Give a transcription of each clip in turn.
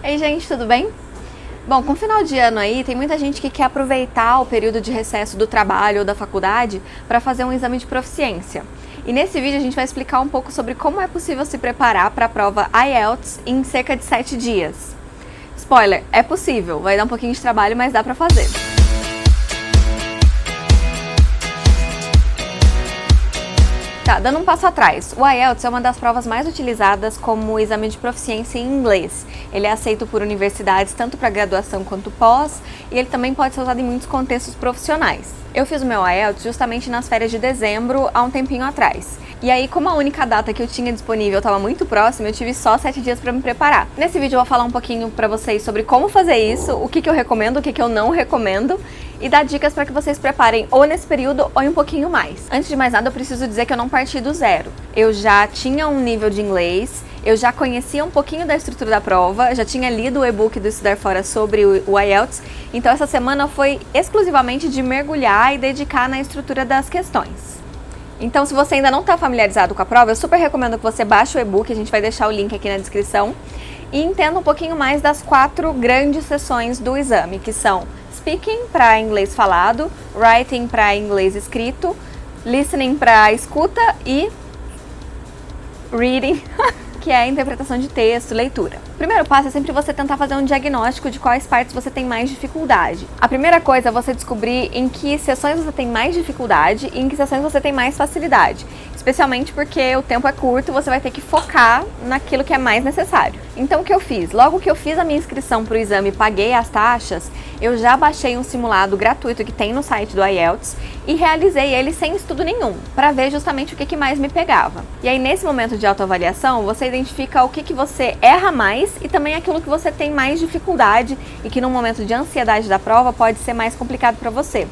Ei, gente, tudo bem? Bom, com o final de ano aí, tem muita gente que quer aproveitar o período de recesso do trabalho ou da faculdade para fazer um exame de proficiência. E nesse vídeo a gente vai explicar um pouco sobre como é possível se preparar para a prova IELTS em cerca de 7 dias. Spoiler, é possível, vai dar um pouquinho de trabalho, mas dá para fazer. Tá, dando um passo atrás, o IELTS é uma das provas mais utilizadas como exame de proficiência em inglês. Ele é aceito por universidades tanto para graduação quanto pós, e ele também pode ser usado em muitos contextos profissionais. Eu fiz o meu IELTS justamente nas férias de dezembro, há um tempinho atrás. E aí, como a única data que eu tinha disponível estava muito próxima, eu tive só 7 dias para me preparar. Nesse vídeo eu vou falar um pouquinho para vocês sobre como fazer isso, o que eu recomendo, o que eu não recomendo, e dar dicas para que vocês preparem ou nesse período ou em um pouquinho mais. Antes de mais nada, eu preciso dizer que eu não parti do zero. Eu já tinha um nível de inglês, eu já conhecia um pouquinho da estrutura da prova, já tinha lido o e-book do Estudar Fora sobre o IELTS, então essa semana foi exclusivamente de mergulhar e dedicar na estrutura das questões. Então, se você ainda não está familiarizado com a prova, eu super recomendo que você baixe o e-book, a gente vai deixar o link aqui na descrição, e entenda um pouquinho mais das 4 grandes sessões do exame, que são Speaking para inglês falado, Writing para inglês escrito, Listening para escuta e Reading, que é a interpretação de texto, leitura. O primeiro passo é sempre você tentar fazer um diagnóstico de quais partes você tem mais dificuldade. A primeira coisa é você descobrir em que sessões você tem mais dificuldade e em que sessões você tem mais facilidade. Especialmente porque o tempo é curto e você vai ter que focar naquilo que é mais necessário. Então o que eu fiz? Logo que eu fiz a minha inscrição para o exame e paguei as taxas, eu já baixei um simulado gratuito que tem no site do IELTS e realizei ele sem estudo nenhum, para ver justamente o que mais me pegava. E aí nesse momento de autoavaliação, você identifica o que você erra mais e também aquilo que você tem mais dificuldade e que no momento de ansiedade da prova pode ser mais complicado para você.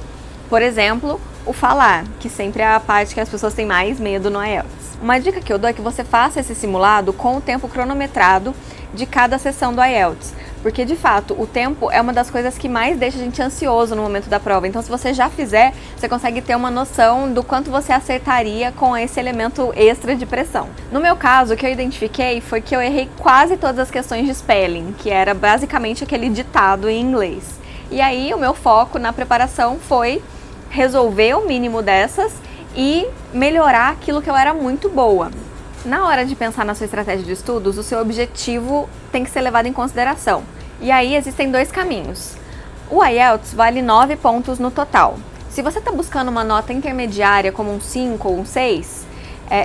Por exemplo, o falar, que sempre é a parte que as pessoas têm mais medo no IELTS. Uma dica que eu dou é que você faça esse simulado com o tempo cronometrado de cada sessão do IELTS, porque de fato o tempo é uma das coisas que mais deixa a gente ansioso no momento da prova. Então se você já fizer, você consegue ter uma noção do quanto você acertaria com esse elemento extra de pressão. No meu caso, o que eu identifiquei foi que eu errei quase todas as questões de spelling, que era basicamente aquele ditado em inglês. E aí o meu foco na preparação foi resolver o mínimo dessas e melhorar aquilo que eu era muito boa. Na hora de pensar na sua estratégia de estudos, o seu objetivo tem que ser levado em consideração. E aí existem 2 caminhos. O IELTS vale 9 pontos no total. Se você está buscando uma nota intermediária como um 5 ou um 6,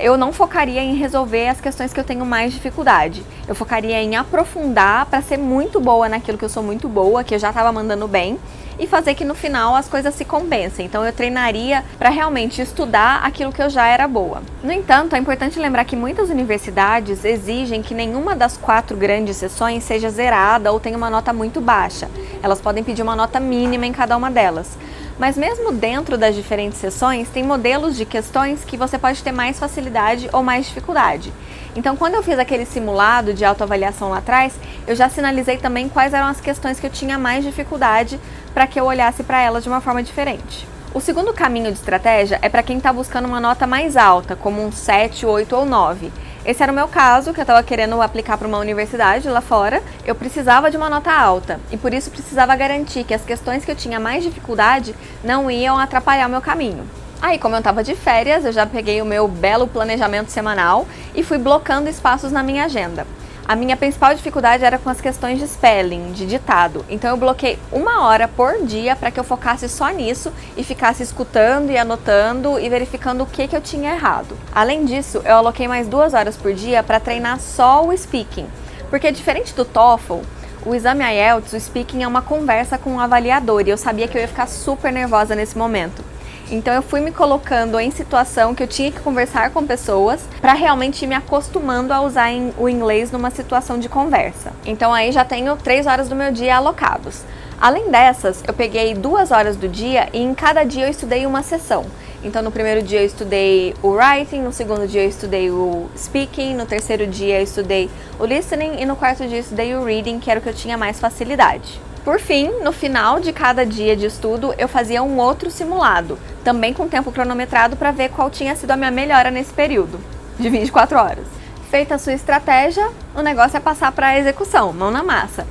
eu não focaria em resolver as questões que eu tenho mais dificuldade. Eu focaria em aprofundar para ser muito boa naquilo que eu sou muito boa, que eu já estava mandando bem, e fazer que no final as coisas se compensem. Então eu treinaria para realmente estudar aquilo que eu já era boa. No entanto, é importante lembrar que muitas universidades exigem que nenhuma das 4 grandes sessões seja zerada ou tenha uma nota muito baixa. Elas podem pedir uma nota mínima em cada uma delas. Mas mesmo dentro das diferentes sessões, tem modelos de questões que você pode ter mais facilidade ou mais dificuldade. Então, quando eu fiz aquele simulado de autoavaliação lá atrás, eu já sinalizei também quais eram as questões que eu tinha mais dificuldade para que eu olhasse para elas de uma forma diferente. O segundo caminho de estratégia é para quem está buscando uma nota mais alta, como um 7, 8 ou 9. Esse era o meu caso, que eu estava querendo aplicar para uma universidade lá fora. Eu precisava de uma nota alta e por isso precisava garantir que as questões que eu tinha mais dificuldade não iam atrapalhar o meu caminho. Aí, como eu estava de férias, eu já peguei o meu belo planejamento semanal e fui blocando espaços na minha agenda. A minha principal dificuldade era com as questões de spelling, de ditado. Então eu bloqueei 1 hora por dia para que eu focasse só nisso e ficasse escutando e anotando e verificando o que eu tinha errado. Além disso, eu aloquei mais 2 horas por dia para treinar só o speaking. Porque diferente do TOEFL, o exame IELTS, o speaking é uma conversa com um avaliador e eu sabia que eu ia ficar super nervosa nesse momento. Então eu fui me colocando em situação que eu tinha que conversar com pessoas para realmente ir me acostumando a usar o inglês numa situação de conversa. Então aí já tenho 3 horas do meu dia alocados. Além dessas, eu peguei 2 horas do dia e em cada dia eu estudei uma sessão. Então no primeiro dia eu estudei o writing, no segundo dia eu estudei o speaking, no terceiro dia eu estudei o listening e no quarto dia eu estudei o reading, que era o que eu tinha mais facilidade. Por fim, no final de cada dia de estudo, eu fazia um outro simulado, também com tempo cronometrado para ver qual tinha sido a minha melhora nesse período, de 24 horas. Feita a sua estratégia, o negócio é passar para a execução, mão na massa.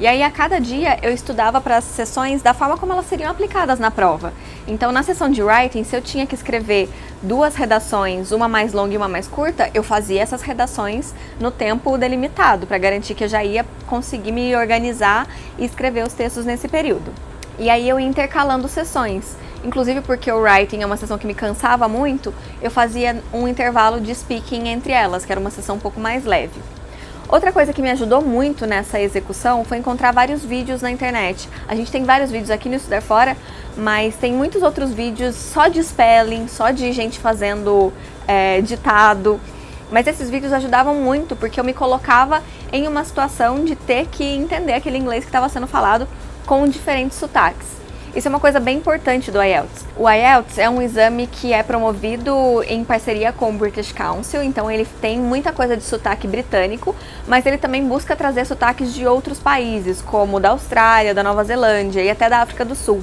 E aí, a cada dia, eu estudava para as sessões da forma como elas seriam aplicadas na prova. Então, na sessão de writing, se eu tinha que escrever 2 redações, uma mais longa e uma mais curta, eu fazia essas redações no tempo delimitado, para garantir que eu já ia conseguir me organizar e escrever os textos nesse período. E aí, eu ia intercalando sessões. Inclusive porque o writing é uma sessão que me cansava muito, eu fazia um intervalo de speaking entre elas, que era uma sessão um pouco mais leve. Outra coisa que me ajudou muito nessa execução foi encontrar vários vídeos na internet. A gente tem vários vídeos aqui no Estudar Fora, mas tem muitos outros vídeos só de spelling, só de gente fazendo ditado. Mas esses vídeos ajudavam muito, porque eu me colocava em uma situação de ter que entender aquele inglês que estava sendo falado com diferentes sotaques. Isso é uma coisa bem importante do IELTS. O IELTS é um exame que é promovido em parceria com o British Council, então ele tem muita coisa de sotaque britânico, mas ele também busca trazer sotaques de outros países, como da Austrália, da Nova Zelândia e até da África do Sul.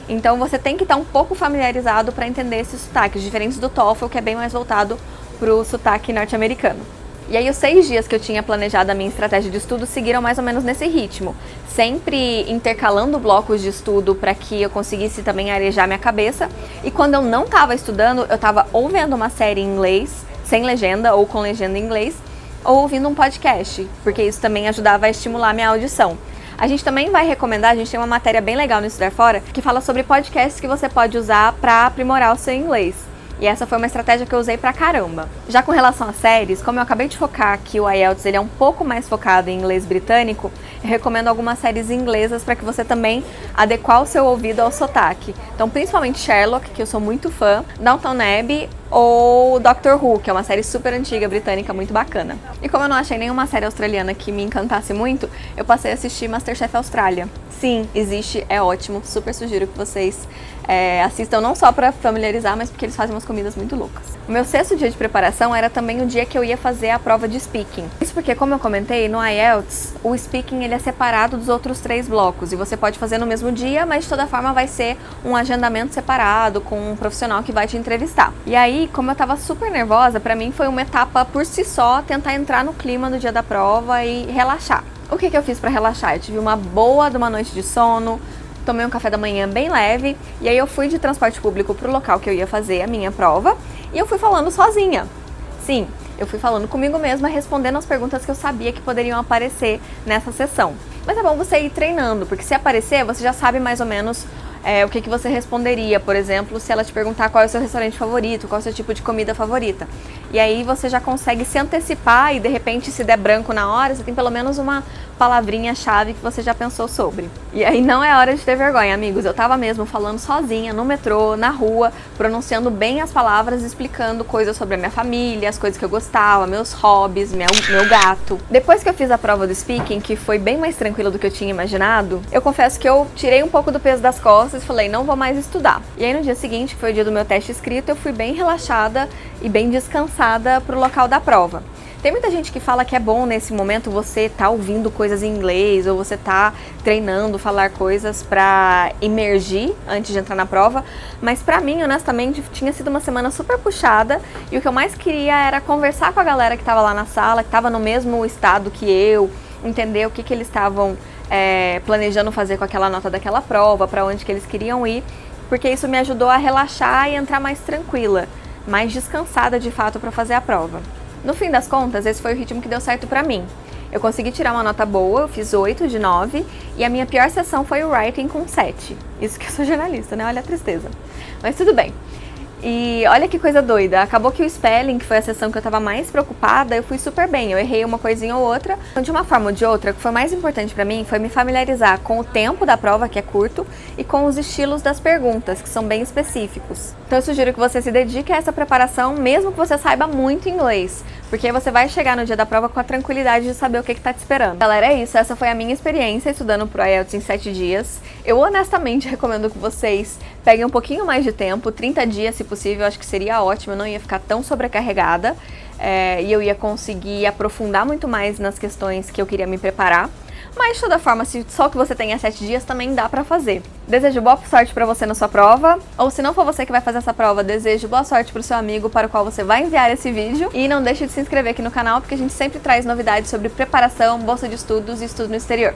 Então você tem que estar um pouco familiarizado para entender esses sotaques, diferentes do TOEFL, que é bem mais voltado para o sotaque norte-americano. E aí os 6 dias que eu tinha planejado a minha estratégia de estudo seguiram mais ou menos nesse ritmo, sempre intercalando blocos de estudo para que eu conseguisse também arejar minha cabeça. E quando eu não estava estudando, eu estava ou vendo uma série em inglês, sem legenda ou com legenda em inglês, ou ouvindo um podcast, porque isso também ajudava a estimular minha audição. A gente também vai recomendar, a gente tem uma matéria bem legal no Estudar Fora, que fala sobre podcasts que você pode usar para aprimorar o seu inglês. E essa foi uma estratégia que eu usei pra caramba. Já com relação às séries, como eu acabei de focar que o IELTS ele é um pouco mais focado em inglês britânico, eu recomendo algumas séries inglesas para que você também adequar o seu ouvido ao sotaque. Então, principalmente Sherlock, que eu sou muito fã, Downton Abbey ou Doctor Who, que é uma série super antiga britânica, muito bacana. E como eu não achei nenhuma série australiana que me encantasse muito, eu passei a assistir MasterChef Austrália. Sim, existe, é ótimo, super sugiro que vocês assistam não só para familiarizar, mas porque eles fazem umas comidas muito loucas. O meu 6º dia de preparação era também o dia que eu ia fazer a prova de speaking. Isso porque, como eu comentei, no IELTS, o speaking ele é separado dos outros 3 blocos e você pode fazer no mesmo dia, mas de toda forma vai ser um agendamento separado com um profissional que vai te entrevistar. E aí, como eu tava super nervosa, pra mim foi uma etapa por si só tentar entrar no clima do dia da prova e relaxar. O que eu fiz pra relaxar? Eu tive uma boa de uma noite de sono, tomei um café da manhã bem leve, e aí eu fui de transporte público pro local que eu ia fazer a minha prova, e eu fui falando sozinha. Sim, eu fui falando comigo mesma, respondendo as perguntas que eu sabia que poderiam aparecer nessa sessão. Mas é bom você ir treinando, porque se aparecer, você já sabe mais ou menos o que você responderia. Por exemplo, se ela te perguntar qual é o seu restaurante favorito, qual é o seu tipo de comida favorita. E aí você já consegue se antecipar e de repente, se der branco na hora, você tem pelo menos uma palavrinha-chave que você já pensou sobre. E aí não é hora de ter vergonha, amigos. Eu tava mesmo falando sozinha, no metrô, na rua, pronunciando bem as palavras, explicando coisas sobre a minha família, as coisas que eu gostava, meus hobbies, meu gato. Depois que eu fiz a prova do speaking, que foi bem mais tranquila do que eu tinha imaginado, eu confesso que eu tirei um pouco do peso das costas e falei, não vou mais estudar. E aí no dia seguinte, que foi o dia do meu teste escrito, eu fui bem relaxada e bem descansada pro local da prova. Tem muita gente que fala que é bom nesse momento você tá ouvindo coisas em inglês ou você tá treinando falar coisas pra emergir antes de entrar na prova, mas pra mim, honestamente, tinha sido uma semana super puxada e o que eu mais queria era conversar com a galera que tava lá na sala, que tava no mesmo estado que eu, entender o que eles estavam planejando fazer com aquela nota daquela prova, pra onde que eles queriam ir, porque isso me ajudou a relaxar e entrar mais tranquila, mais descansada de fato pra fazer a prova. No fim das contas, esse foi o ritmo que deu certo pra mim. Eu consegui tirar uma nota boa, eu fiz 8 de 9, e a minha pior sessão foi o writing com 7. Isso que eu sou jornalista, né? Olha a tristeza. Mas tudo bem. E olha que coisa doida, acabou que o spelling, que foi a sessão que eu tava mais preocupada, eu fui super bem, eu errei uma coisinha ou outra. Então, de uma forma ou de outra, o que foi mais importante pra mim foi me familiarizar com o tempo da prova, que é curto, e com os estilos das perguntas, que são bem específicos. Então eu sugiro que você se dedique a essa preparação, mesmo que você saiba muito inglês, porque você vai chegar no dia da prova com a tranquilidade de saber o que tá te esperando. Galera, é isso, essa foi a minha experiência estudando pro IELTS em 7 dias. Eu honestamente recomendo que vocês peguem um pouquinho mais de tempo, 30 dias se possível, eu acho que seria ótimo, eu não ia ficar tão sobrecarregada e eu ia conseguir aprofundar muito mais nas questões que eu queria me preparar. Mas de toda forma, se só que você tem é 7 dias, também dá pra fazer. Desejo boa sorte pra você na sua prova, ou se não for você que vai fazer essa prova, desejo boa sorte pro seu amigo para o qual você vai enviar esse vídeo. E não deixe de se inscrever aqui no canal, porque a gente sempre traz novidades sobre preparação, bolsa de estudos e estudo no exterior.